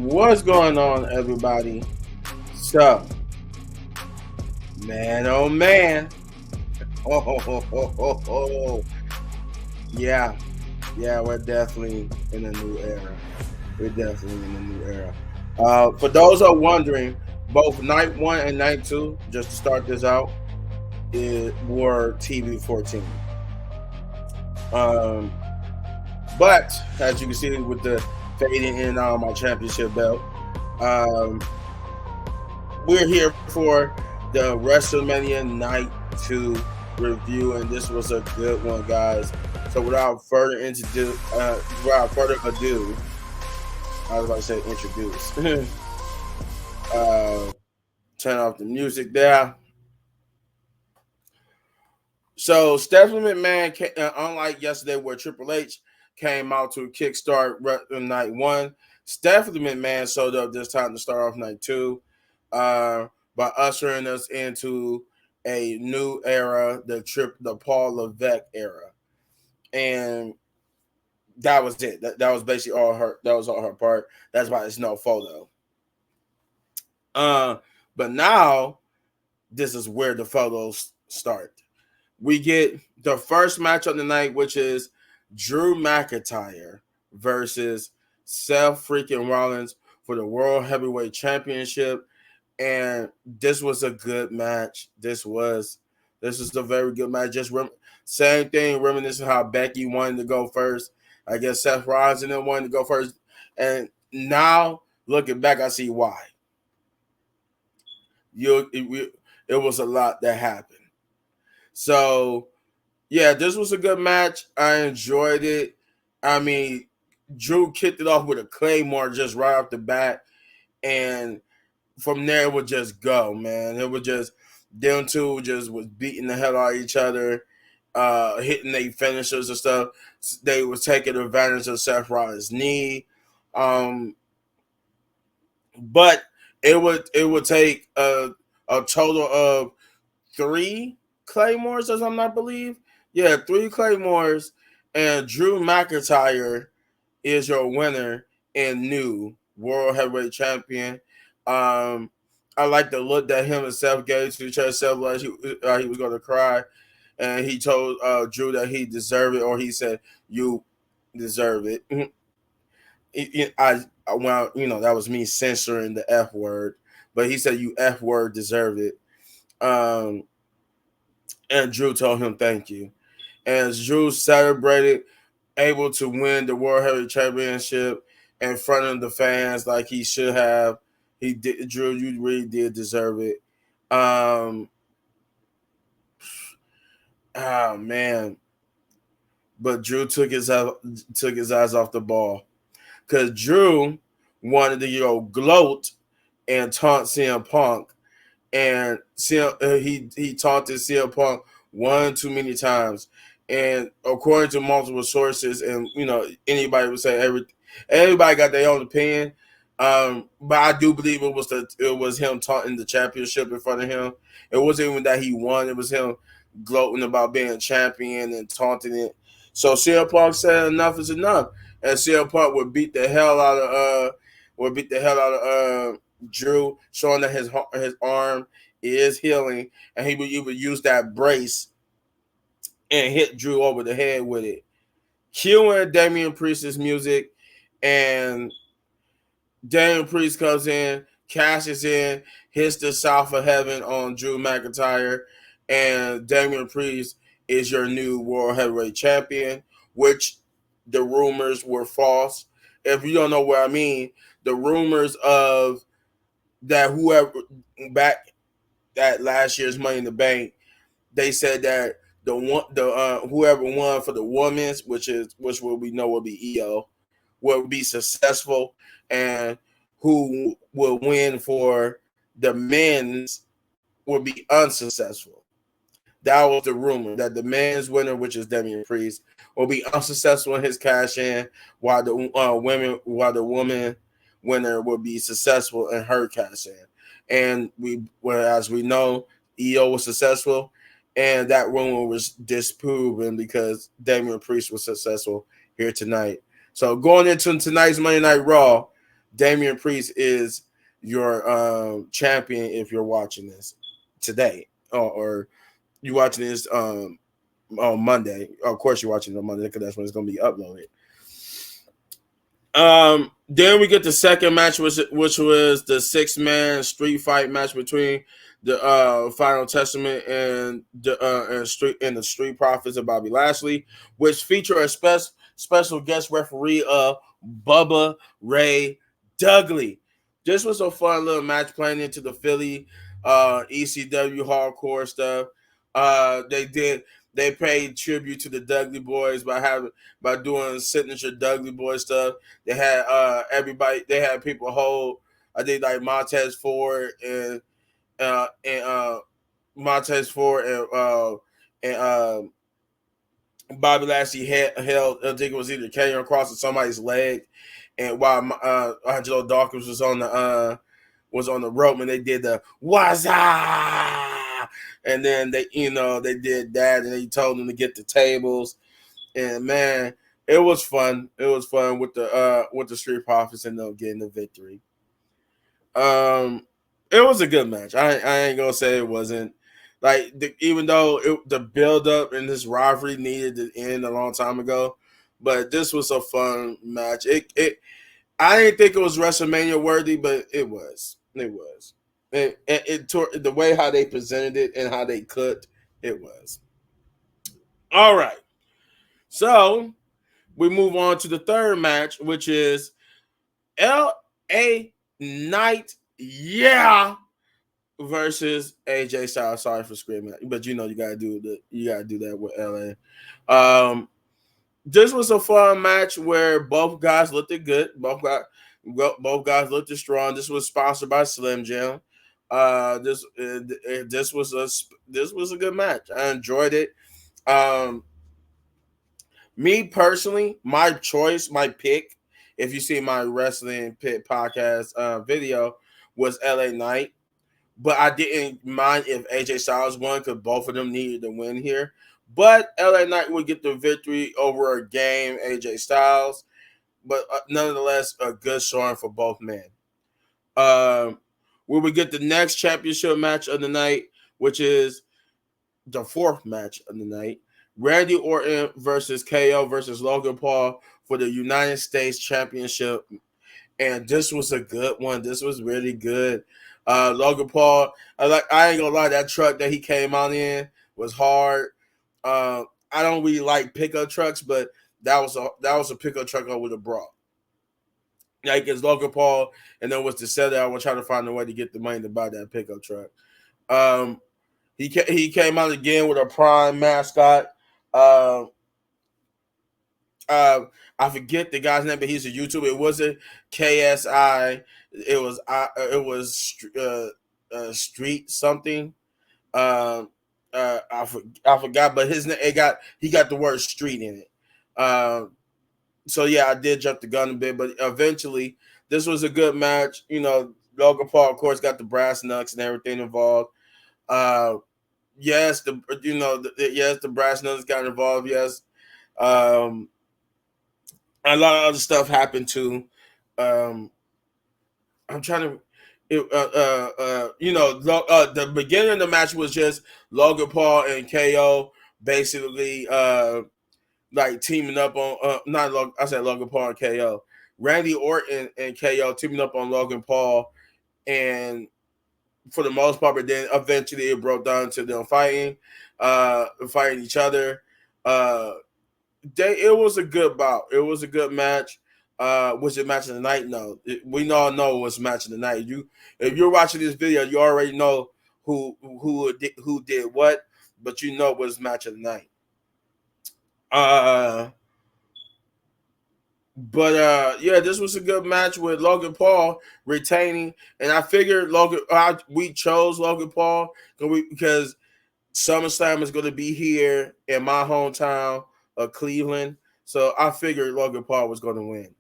What's going on, everybody? So, man, oh man, oh. Yeah, we're definitely in a new era. We're definitely in a new era. For those who are wondering, both night one and night two, just to start this out, were TV 14. Um, but as you can see with the fading in on my championship belt, um, we're here for the WrestleMania Night 2 review, and this was a good one, guys. So without further ado, I was about to say introduce. Turn off the music there. So Stephanie McMahon, unlike yesterday where Triple H came out to kickstart night one, Stephanie McMahon showed up this time to start off night two, by ushering us into a new era, the Paul Levesque era, and that was it. That was basically all her. That was all her part. That's why it's no photo. But now this is where the photos start. We get the first match of the night, which is Drew McIntyre versus Seth freaking Rollins for the World Heavyweight Championship. And this was a good match. This was a very good match. Same thing, reminiscing how Becky wanted to go first. I guess Seth Rollins and them wanted to go first. And now, looking back, I see why. It was a lot that happened. So, yeah, this was a good match. I enjoyed it. I mean, Drew kicked it off with a Claymore just right off the bat. And from there, it would just go, man. It would just, them two just was beating the hell out of each other, hitting their finishers and stuff. They was taking advantage of Seth Rollins' knee. But it would take a total of 3 Claymores, as I'm not believe. Yeah, 3 Claymores, and Drew McIntyre is your winner and new World Heavyweight Champion. I like the look that him and Seth gave to each other. Seth like he was going to cry, and he told Drew that he deserved it, or he said, "You deserve it." Well, that was me censoring the F word, but he said, "You F word deserve it." And Drew told him thank you. As Drew celebrated, able to win the World Heavyweight Championship in front of the fans like he should have. He did, Drew. You really did deserve it. Oh man, but Drew took his eyes off the ball because Drew wanted to gloat and taunt CM Punk, and he taunted CM Punk one too many times. And according to multiple sources, and anybody would say everybody got their own opinion. But I do believe it was him taunting the championship in front of him. It wasn't even that he won; it was him gloating about being a champion and taunting it. So CM Punk said enough is enough, and CM Punk would beat the hell out of Drew, showing that his arm is healing, and he would use that brace and hit Drew over the head with it. Cueing Damian Priest's music, and Damian Priest comes in, cashes in, hits the South of Heaven on Drew McIntyre, and Damian Priest is your new World Heavyweight Champion, which the rumors were false. If you don't know what I mean, the rumors of that whoever back at last year's Money in the Bank, they said that whoever won for the women's, which we know will be EO, will be successful, and who will win for the men's will be unsuccessful. That was the rumor, that the men's winner, which is Damian Priest, will be unsuccessful in his cash in, while the woman winner will be successful in her cash in. And as we know, EO was successful, and that rumor was disproven because Damian Priest was successful here tonight. So going into tonight's Monday Night Raw, Damian Priest is your champion if you're watching this today, or you watching this on Monday. Of course, you're watching it on Monday because that's when it's going to be uploaded. Then we get the second match, which was the 6-man street fight match between the Final Testament and the Street Profits of Bobby Lashley, which feature a special guest referee of Bubba Ray Dudley. This was a fun little match playing into the Philly ECW hardcore stuff. They paid tribute to the Dudley Boys by doing signature Dudley Boy stuff. They had everybody. They had people hold. I think like Montez Ford and Montez Ford and Bobby Lashley held. I think it was either carrying across somebody's leg, and while Angelo Dawkins was on the rope, and they did the waza. And then they did that, and they told them to get the tables, and man, it was fun. It was fun with the Street Profits and them getting the victory. It was a good match. I ain't gonna say it wasn't. Like even though the build up and this rivalry needed to end a long time ago, but this was a fun match. I didn't think it was WrestleMania worthy, but it was. It was. The way how they presented it and how they cooked, it was. All right. So we move on to the third match, which is LA Knight, versus AJ Styles. Sorry for screaming, but you gotta do that with LA. This was a fun match where both guys looked good. Both guys looked strong. This was sponsored by Slim Jim. This was a good match. I enjoyed it. Me personally, my pick, if you see my Wrestling Pit podcast video, was LA Knight. But I didn't mind if AJ Styles won because both of them needed to win here. But LA Knight would get the victory over a game AJ Styles. But nonetheless, a good showing for both men. We would get the next championship match of the night, which is the fourth match of the night. Randy Orton versus KO versus Logan Paul for the United States Championship. And this was a good one. This was really good. Logan Paul, I ain't gonna lie, that truck that he came out in was hard. I don't really like pickup trucks, but that was a pickup truck I would have brought. Like it's Logan Paul, and then was the seller. I was trying to find a way to get the money to buy that pickup truck. He came out again with a Prime mascot. I forget the guy's name, but he's a YouTuber. It wasn't KSI. It was Street something. I forgot, but his name he got the word Street in it. So yeah, I did jump the gun a bit, but eventually this was a good match. Logan Paul, of course, got the brass knucks and everything involved. Yes, the brass knucks got involved. Yes, a lot of other stuff happened too. I'm trying to. The beginning of the match was just Logan Paul and KO basically like teaming up on I said Logan Paul and KO. Randy Orton and KO teaming up on Logan Paul, and for the most part, but then eventually it broke down to them fighting each other. It was a good bout. It was a good match. Was it match of the night? No, we all know it was match of the night. If you're watching this video, you already know who did what, but you know it was match of the night. This was a good match with Logan Paul retaining, and I figured we chose Logan Paul because SummerSlam is going to be here in my hometown of Cleveland, so I figured Logan Paul was going to win.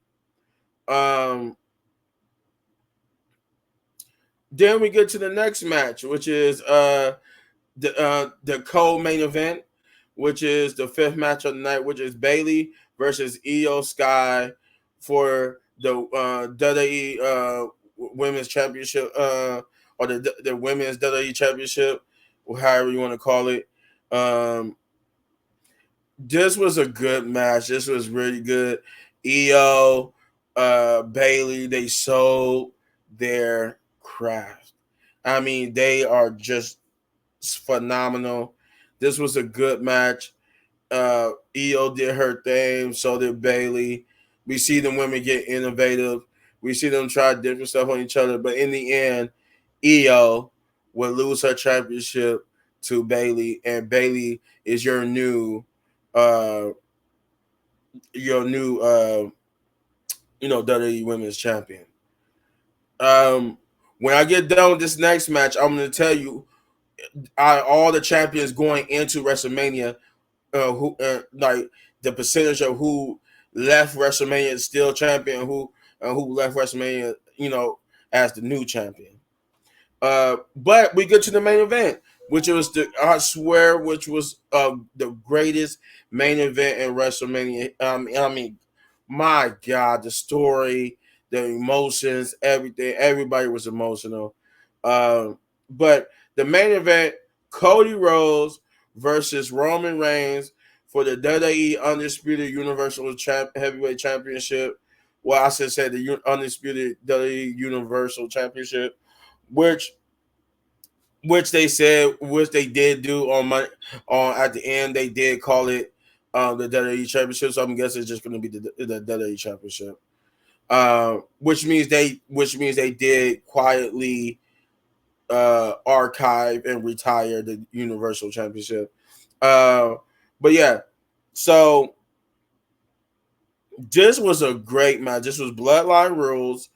Then we get to the next match, which is the co-main event, which is the fifth match of the night, which is Bayley versus Io Sky for the WWE Women's Championship, or the Women's WWE Championship, or however you want to call it. Um, this was a good match. This was really good. EO, Bailey, they sold their craft. I mean, they are just phenomenal. This was a good match. EO did her thing, so did Bailey. We see the women get innovative. We see them try different stuff on each other, but in the end, EO will lose her championship to Bailey, and Bailey is uh, your new, WWE Women's Champion. Um, when I get done with this next match, I'm going to tell you all the champions going into WrestleMania, who like the percentage of who left WrestleMania still champion, who left WrestleMania, as the new champion. But we get to the main event, which was which was the greatest main event in WrestleMania. I mean, my God, the story, the emotions, everything. Everybody was emotional. But the main event, Cody Rhodes versus Roman Reigns for the WWE Undisputed Universal Heavyweight Championship. Well, I should say the Undisputed WWE Universal Championship, which which they did do on at the end. They did call it the WWE Championship, so I'm guessing it's just going to be the WWE Championship. Which means they did quietly archive and retire the Universal Championship. But yeah, so this was a great match. This was Bloodline rules,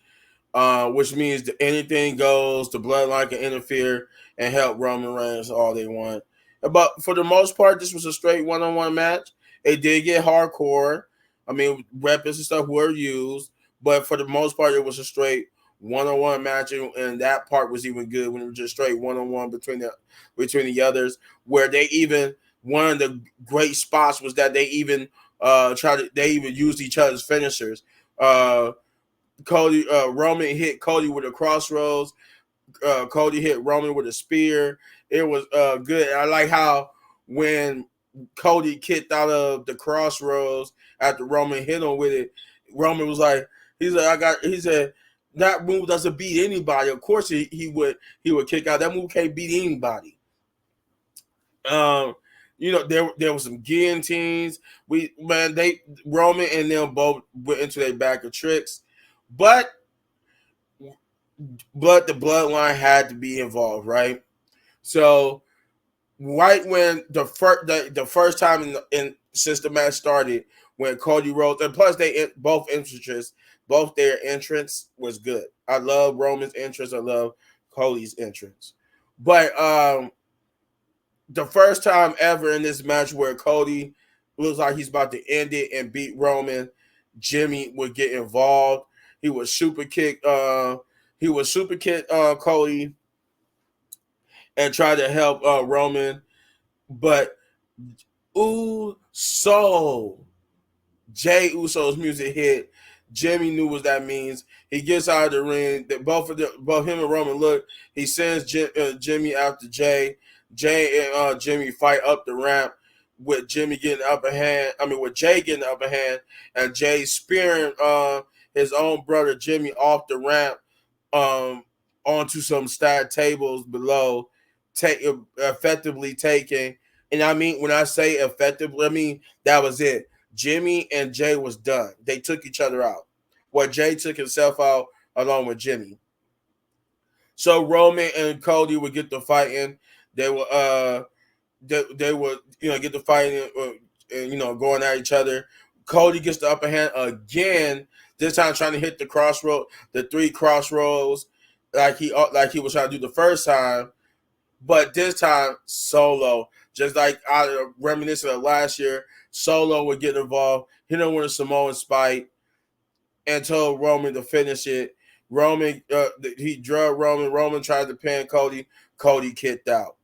which means that anything goes. The Bloodline can interfere and help Roman Reigns all they want. But for the most part, this was a straight one-on-one match. It did get hardcore. I mean, weapons and stuff were used, but for the most part, it was a straight one-on-one match, and that part was even good when it was just straight one-on-one between the others. Where they even one of the great spots was that they even used each other's finishers. Roman hit Cody with a crossroads. Cody hit Roman with a spear. It was good. I like how when Cody kicked out of the crossroads after Roman hit him with it, Roman was like, he said that move doesn't beat anybody. Of course he would kick out. That move can't beat anybody. Um, there was some guillotines. Roman and them both went into their bag of tricks, but the bloodline had to be involved, right? So right when the first time since the match started, when Cody Rhodes, and plus both their entrance was good. I love Roman's entrance. I love Cody's entrance, but the first time ever in this match where Cody looks like he's about to end it and beat Roman, Jimmy would get involved. He would super kick. Cody and try to help Roman, but Jay Uso's music hit. Jimmy knew what that means. He gets out of the ring. Both him and Roman look. He sends Jimmy after Jay. Jay and Jimmy fight up the ramp with Jimmy getting the upper hand. I mean, with Jay getting the upper hand, and Jay spearing his own brother Jimmy off the ramp onto some stacked tables below, effectively taking. And I mean, when I say effectively, I mean that was it. Jimmy and Jay was done. They took each other out. Well, Jay took himself out along with Jimmy. So Roman and Cody would get the fighting. They would they would get the fighting and going at each other. Cody gets the upper hand again. This time trying to hit the three crossroads, like he was trying to do the first time, but this time solo. Just like reminiscent of last year, Solo would get involved, hit him with a Samoan spike, and told Roman to finish it. Roman, he drugged Roman. Roman tried to pin Cody. Cody kicked out.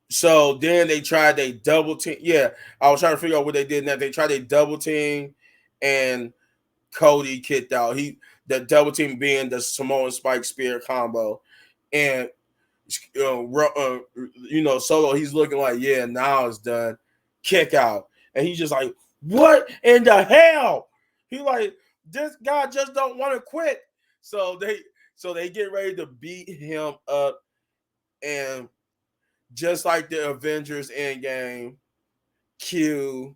So then they tried a double team. Yeah, I was trying to figure out what they did now. They tried a double team, and Cody kicked out. The double team being the Samoan Spike Spear combo, and Solo, he's looking like, yeah, now it's done. Kick out, and he's just like, what in the hell? He like, this guy just don't want to quit. So they get ready to beat him up, and just like the Avengers Endgame, cue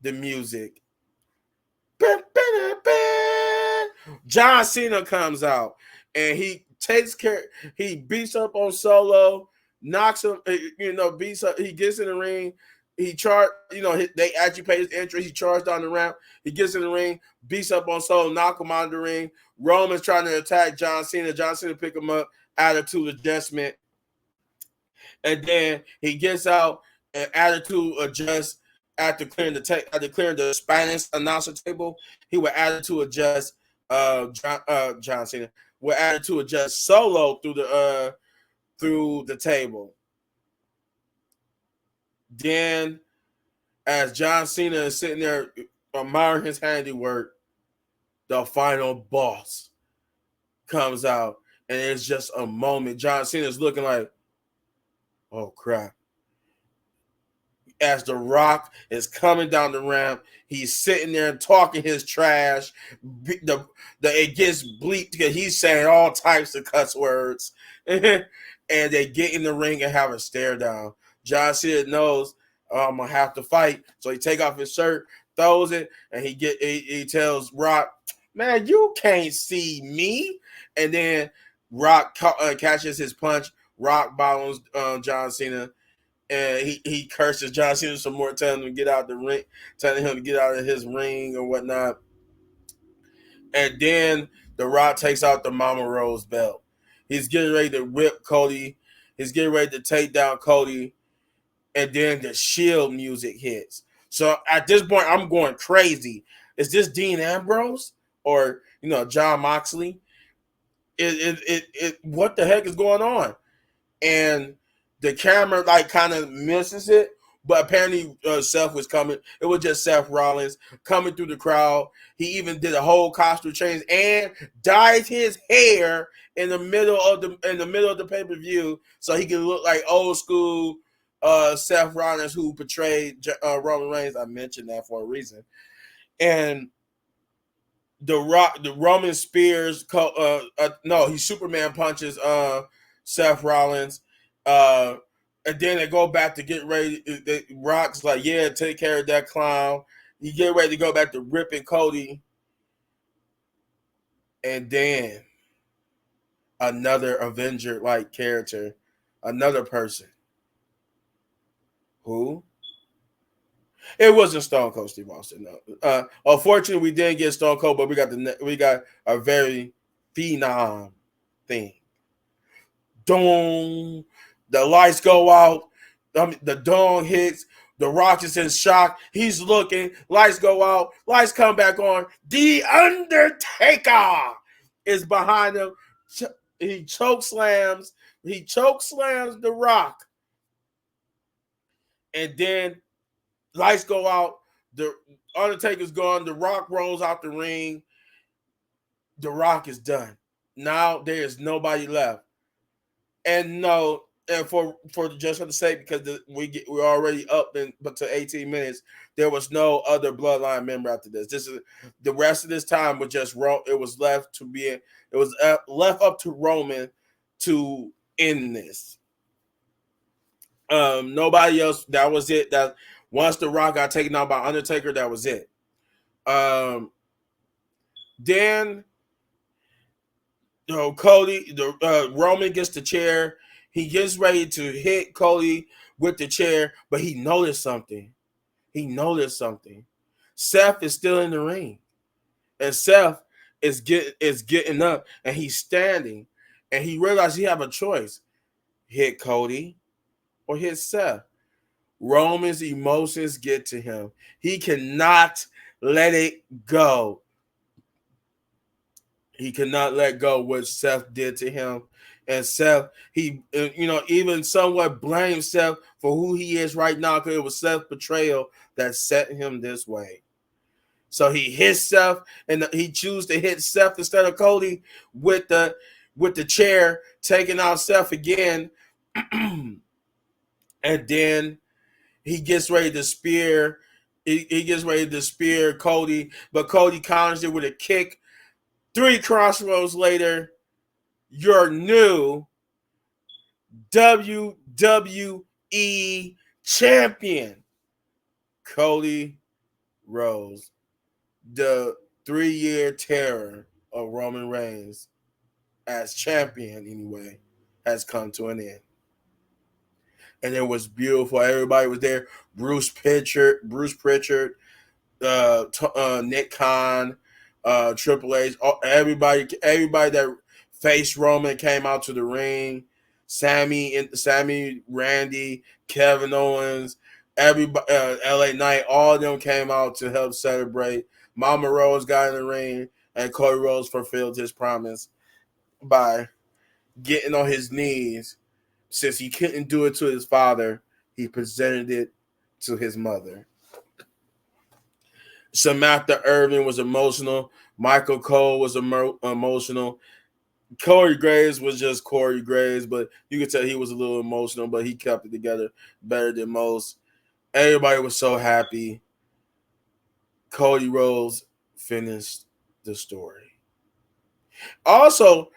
the music. John Cena comes out, and he takes care. He beats up on Solo, knocks him. Beats up. He gets in the ring. He they actually pay his entry. He charged down the ramp. He gets in the ring, beats up on Solo, knock him out of the ring. Roman's trying to attack John Cena. John Cena pick him up, attitude adjustment, and then he gets out and attitude adjust after clearing the Spanish announcer table. He would attitude adjust John Cena. Would attitude adjust Solo through the table. Then, as John Cena is sitting there admiring his handiwork, the final boss comes out, and it's just a moment. John Cena's looking like, oh crap. As The Rock is coming down the ramp, he's sitting there and talking his trash. It gets bleeped because he's saying all types of cuss words. And they get in the ring and have a stare down. John Cena knows, I'm going to have to fight. So he take off his shirt, throws it, and he tells Rock, man, you can't see me. And then Rock catches his punch. Rock bottles John Cena. And he curses John Cena some more, telling him to get out the ring, telling him to get out of his ring or whatnot. And then The Rock takes out the Mama Rose belt. He's getting ready to whip Cody. He's getting ready to take down Cody. And then the Shield music hits. So at this point, I'm going crazy. Is this Dean Ambrose or John Moxley? What the heck is going on? And the camera kind of misses it, but apparently Seth was coming. It was just Seth Rollins coming through the crowd. He even did a whole costume change and dyed his hair in the middle of the pay-per-view so he can look like old school Seth Rollins, who portrayed Roman Reigns. I mentioned that for a reason. And the Roman Spears, he Superman punches Seth Rollins. And then they go back to get ready. Rock's like, yeah, take care of that clown. You get ready to go back to ripping Cody. And then another Avenger-like character, another person. Who? It wasn't Stone Cold Steve Austin, no. Unfortunately, we didn't get Stone Cold, but we got a very phenom thing. Dong. The lights go out. The dong hits. The Rock is in shock. He's looking. Lights go out. Lights come back on. The Undertaker is behind him. He choke slams. The Rock. And then lights go out. The Undertaker's gone. The Rock rolls out the ring. The Rock is done. Now there is nobody left. And for the sake, because we're already up to 18 minutes, there was no other bloodline member after this. This is the rest of this time was just it was left up to Roman to end this. Nobody else. That was it. That once The Rock got taken out by Undertaker, that was it. Then Cody, Roman gets the chair. He gets ready to hit Cody with the chair, but he noticed something. Seth is still in the ring, and Seth is getting up, and he's standing, and he realized he have a choice: hit Cody or hit Seth. Roman's emotions get to him. He cannot let it go. He cannot let go what Seth did to him. And Seth, he, even somewhat blames Seth for who he is right now because it was Seth's betrayal that set him this way. So he hits Seth, and he chooses to hit Seth instead of Cody with the chair, taking out Seth again. And then he gets ready to spear. He gets ready to spear Cody, but Cody counters it with a kick. 3 crossroads later, your new WWE champion, Cody Rhodes, the 3-year terror of Roman Reigns as champion anyway, has come to an end. And it was beautiful. Everybody was there. Bruce Pritchard, Nick Khan, Triple H, everybody that faced Roman came out to the ring. Sammy, Randy, Kevin Owens, everybody, LA Knight, all of them came out to help celebrate. Mama Rose got in the ring, and Cody Rhodes fulfilled his promise by getting on his knees. Since he couldn't do it to his father, he presented it to his mother. Samantha Irvin was emotional. Michael Cole was emotional. Corey Graves was just Corey Graves, but you could tell he was a little emotional, but he kept it together better than most. Everybody was so happy. Cody Rhodes finished the story. Also,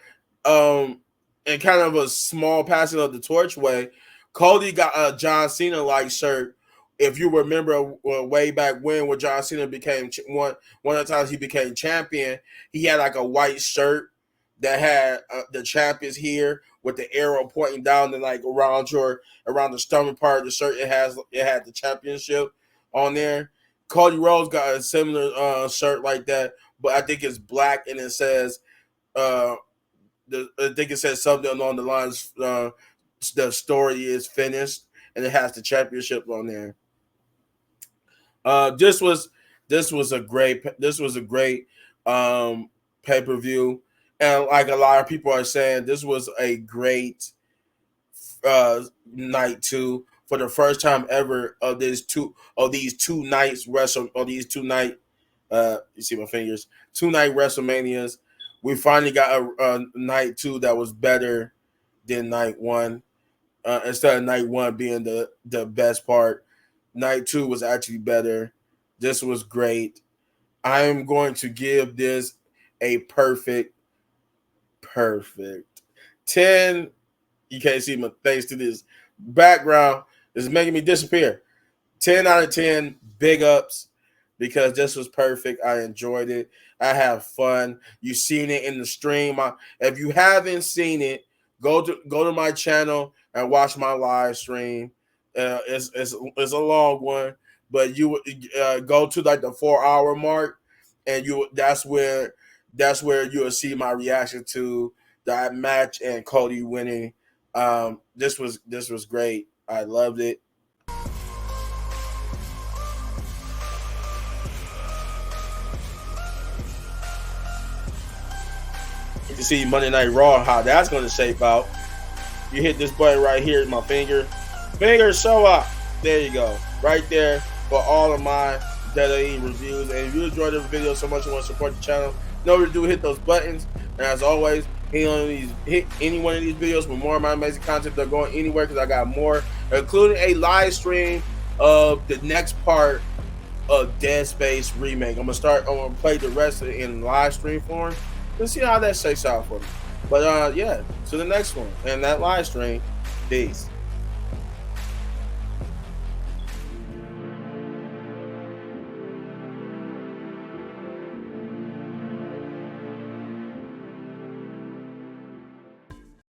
in kind of a small passing of the torch way, Cody got a John Cena-like shirt. If you remember way back when John Cena became one of the times he became champion, he had like a white shirt that had the champions here with the arrow pointing down and like around the stomach part of the shirt. It had the championship on there. Cody Rhodes got a similar shirt like that, but I think it's black and it says I think it says something along the lines the story is finished, and it has the championship on there. This was a great pay-per-view, and like a lot of people are saying, this was a great night too, for the first time ever of these two nights you see my fingers, 2-night WrestleManias. We finally got a night 2 that was better than night 1. Instead of night 1 being the best part, night 2 was actually better. This was great. I am going to give this a perfect 10. You can't see my thanks to this background. This is making me disappear. 10 out of 10 big ups, because this was perfect. I enjoyed it. I have fun. You've seen it in the stream. If you haven't seen it, go to my channel and watch my live stream. It's a long one, but you go to like the 4-hour mark, and that's where you will see my reaction to that match and Cody winning. This was great. I loved it. You can see Monday Night Raw, how that's going to shape out. You hit this button right here, my finger show up. There you go, right there for all of my WWE reviews. And if you enjoyed the video so much you want to support the channel, know what to do, hit those buttons. And as always, hit any one of these videos with more of my amazing content. They're going anywhere, because I got more, including a live stream of the next part of Dead Space remake. I'm gonna play the rest of it in live stream form. Let's see how that shakes out for me. But yeah, to the next one and that live stream. Peace.